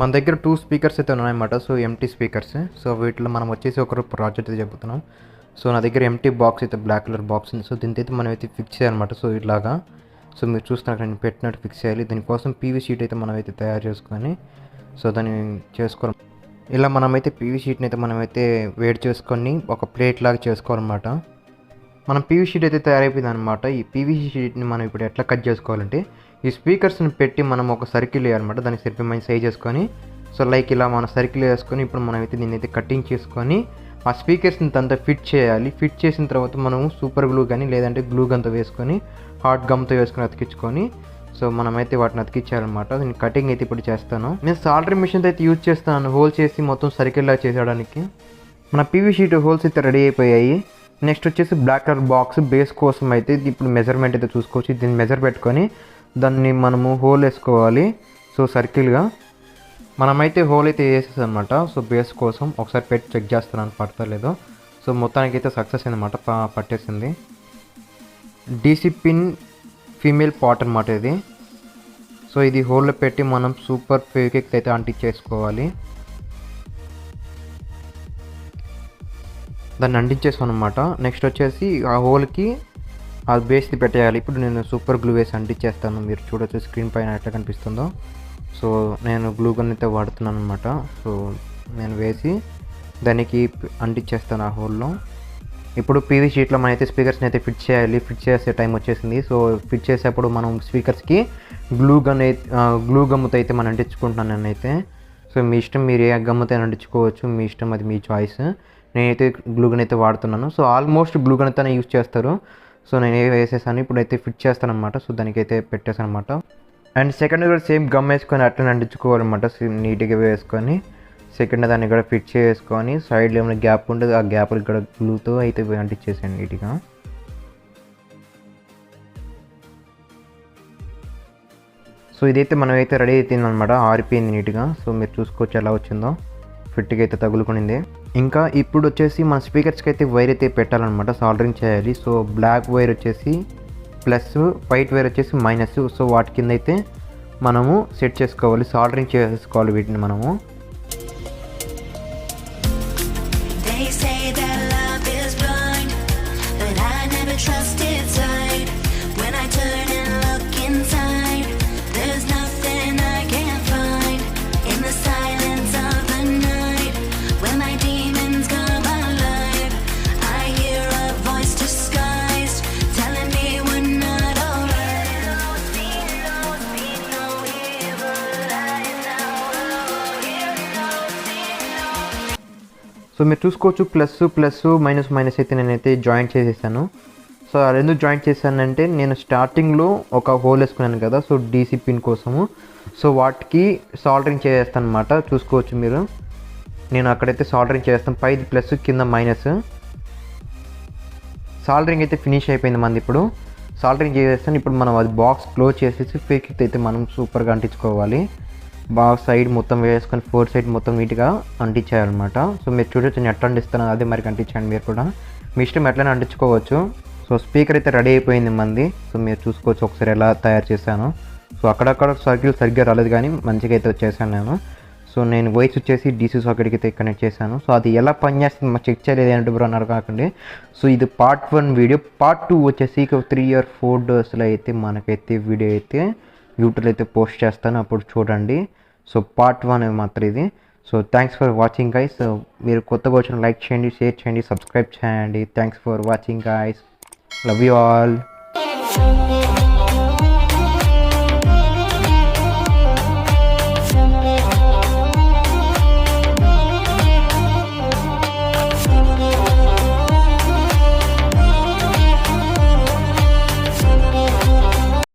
మన దగ్గర 2 స్పీకర్స్ అయితే ఉన్నాయన్నమాట. So empty speakers. సో వీటిలో మనం వచ్చేసి ఒక ప్రాజెక్ట్ అయితే చెప్పుతున్నాం. సో నా దగ్గర ఎంటీ బాక్స్ అయితే బ్లాక్ కలర్ బాక్స్ ఉంది. సో దీనితో మనం అయితే ఫిక్స్ చేయాలన్నమాట. సో ఇలాగా సో మీరు చూస్తున్నారు నేను పెట్టినట్టు ఫిక్స్ చేయాలి. దీనికోసం పీవీ షీట్ అయితే మనం అయితే తయారు చేసుకొని సో దాన్ని చేసుకోవాలి. ఇలా మనమైతే పీవీ షీట్ని అయితే మనమైతే వేడి చేసుకొని ఒక ప్లేట్ లాగా చేసుకోవాలన్నమాట. మనం పీవీ షీట్ అయితే తయారైపోయింది అనమాట. ఈ పీవీసీ షీట్ని మనం ఇప్పుడు ఎట్లా కట్ చేసుకోవాలంటే ఈ స్పీకర్స్ని పెట్టి మనం ఒక సర్కిల్ వేయాలన్నమాట. దానికి సరిపోయి సైజ్ చేసుకొని సో లైక్ ఇలా మన సర్కిల్ వేసుకొని ఇప్పుడు మనం అయితే దీన్ని అయితే కటింగ్ చేసుకొని ఆ స్పీకర్స్ని అంతా ఫిట్ చేయాలి. ఫిట్ చేసిన తర్వాత మనం సూపర్ గ్లూ కానీ లేదంటే గ్లూ గన్తో వేసుకొని హాట్ గమ్తో వేసుకొని అతికించుకొని సో మనమైతే వాటిని అతికించాలన్నమాట. నేను కటింగ్ అయితే ఇప్పుడు చేస్తాను. నేను సాల్డరింగ్ మిషన్ అయితే యూజ్ చేస్తాను హోల్ చేసి మొత్తం సర్కిల్లా చేసేయడానికి. మన పీవీ షీట్ హోల్స్ అయితే రెడీ అయిపోయాయి. నెక్స్ట్ వచ్చేసి బ్లాక్ కలర్ బాక్స్ బేస్ కోసం అయితే ఇప్పుడు మెజర్మెంట్ అయితే చూసుకోవచ్చు. దీన్ని మెజర్ పెట్టుకొని దాన్ని మనము హోల్ వేసుకోవాలి. సో సర్కిల్గా మనమైతే హోల్ అయితే వేసేసాం అనమాట. సో బేస్ కోసం ఒకసారి పెట్టి చెక్ చేస్తున్నాను పడతలేదో. సో మొత్తానికి అయితే సక్సెస్ అయిందన్నమాట, పట్టేసింది. డీసీ పిన్ ఫీమేల్ పాట్ అనమాట ఇది. సో ఇది హోల్లో పెట్టి మనం సూపర్ ఫెవిక్విక్ అయితే అంటించేసుకోవాలి. దాన్ని అంటించేసాను అనమాట. నెక్స్ట్ వచ్చేసి ఆ హోల్కి ఆ బేస్ది పెట్టేయాలి. ఇప్పుడు నేను సూపర్ గ్లూ వేసి అంటించేస్తాను. మీరు చూడొచ్చు స్క్రీన్ పైన ఎట్లా కనిపిస్తుందో. సో నేను గ్లూ గన్ అయితే వాడుతున్నాను అనమాట. సో నేను వేసి దానికి అంటించేస్తాను ఆ హోల్లో. ఇప్పుడు పీవీ షీట్లో మనం అయితే స్పీకర్స్ని అయితే ఫిట్ చేయాలి. ఫిట్ చేసే టైం వచ్చేసింది. సో ఫిట్ చేసేప్పుడు మనం స్పీకర్స్కి గ్లూ గమ్ముతో అయితే మనం అంటించుకుంటున్నాను నేనైతే. సో మీ ఇష్టం, మీరు ఏ గమ్ముతో అంటించుకోవచ్చు, మీ ఇష్టం, అది మీ చాయిస్. నేనైతే గ్లూ గన్ అయితే వాడుతున్నాను. సో ఆల్మోస్ట్ గ్లూ గన్ అయితేనే యూజ్ చేస్తారు. సో నేను వేసేసాను. ఇప్పుడు అయితే ఫిట్ చేస్తాను అనమాట. సో దానికైతే పెట్టేసాను అనమాట. అండ్ సెకండ్ కూడా సేమ్ గమ్ వేసుకొని అట్లనే అంటించుకోవాలన్నమాట. నీట్గా వేసుకొని సెకండ్ దాన్ని కూడా ఫిట్ చేసుకొని సైడ్లో ఏమైనా గ్యాప్ ఉంటుంది ఆ గ్యాప్ ఇక్కడ గ్లూతో అయితే అంటించేసాను నీట్గా. సో ఇదైతే మనమైతే రెడీ అవుతుంది అనమాట. ఆరిపోయింది నీట్గా. సో మీరు చూసుకోవచ్చు ఎలా వచ్చిందో, ఫిట్గా అయితే తగులుకునింది. ఇంకా ఇప్పుడు వచ్చేసి మన స్పీకర్స్కి అయితే వైర్ అయితే పెట్టాలన్నమాట, సాల్డరింగ్ చేయాలి. సో బ్లాక్ వైర్ వచ్చేసి ప్లస్, వైట్ వైర్ వచ్చేసి మైనస్. సో వాటి కింద అయితే మనము సెట్ చేసుకోవాలి, సాల్డరింగ్ చేసుకోవాలి వీటిని మనము. సో మీరు చూసుకోవచ్చు ప్లస్ ప్లస్ మైనస్ మైనస్ అయితే నేనైతే జాయింట్ చేసేసాను. సో అది ఎందుకు జాయింట్ చేశానంటే నేను స్టార్టింగ్లో ఒక హోల్ వేసుకున్నాను కదా, సో డీసీ పిన్ కోసము. సో వాటికి సాల్డరింగ్ చేసేస్తాను అనమాట. చూసుకోవచ్చు మీరు, నేను అక్కడైతే సాల్డరింగ్ చేస్తాను. పైది ప్లస్, కింద మైనస్. సాల్డరింగ్ అయితే ఫినిష్ అయిపోయింది మంది. ఇప్పుడు సాల్డరింగ్ చేసేస్తాను. ఇప్పుడు మనం అది బాక్స్ క్లోజ్ చేసేసి ఫేక్ అయితే మనం సూపర్గా అంటించుకోవాలి. బాగా సైడ్ మొత్తం వేసుకొని 4 సైడ్ మొత్తం నీట్గా అంటించేయాలన్నమాట. సో మీరు చూడొచ్చు నేను ఎట్లా అంటిస్తాను అదే మరి అంటించండి మీరు కూడా, మీ ఇష్టం ఎట్లనే అంటించుకోవచ్చు. సో స్పీకర్ అయితే రెడీ అయిపోయింది మంది. సో మీరు చూసుకోవచ్చు ఒకసారి ఎలా తయారు చేశాను. సో అక్కడక్కడ సర్కిల్ సరిగ్గా రాలేదు కానీ మంచిగా అయితే వచ్చేసాను నేను. సో నేను వైర్స్ వచ్చేసి డీసీ సాకెట్కి అయితే కనెక్ట్ చేశాను. సో అది ఎలా పనిచేస్తుంది మాకు చెక్ చేయలేదు ఏంటంటే బ్రో అన్నారు కాకండి. సో ఇది పార్ట్ 1 వీడియో. పార్ట్ 2 వచ్చేసి 3 or 4 daysలో అయితే మనకైతే వీడియో అయితే యూట్యూబ్లో అయితే పోస్ట్ చేస్తాను, అప్పుడు చూడండి. సో పార్ట్ 1 మాత్రం ఇది. So thanks for watching guys. మీరు కొత్తగా వచ్చిన లైక్ చేయండి, షేర్ చేయండి, సబ్స్క్రైబ్ చేయండి. Thanks for watching guys. Love you all.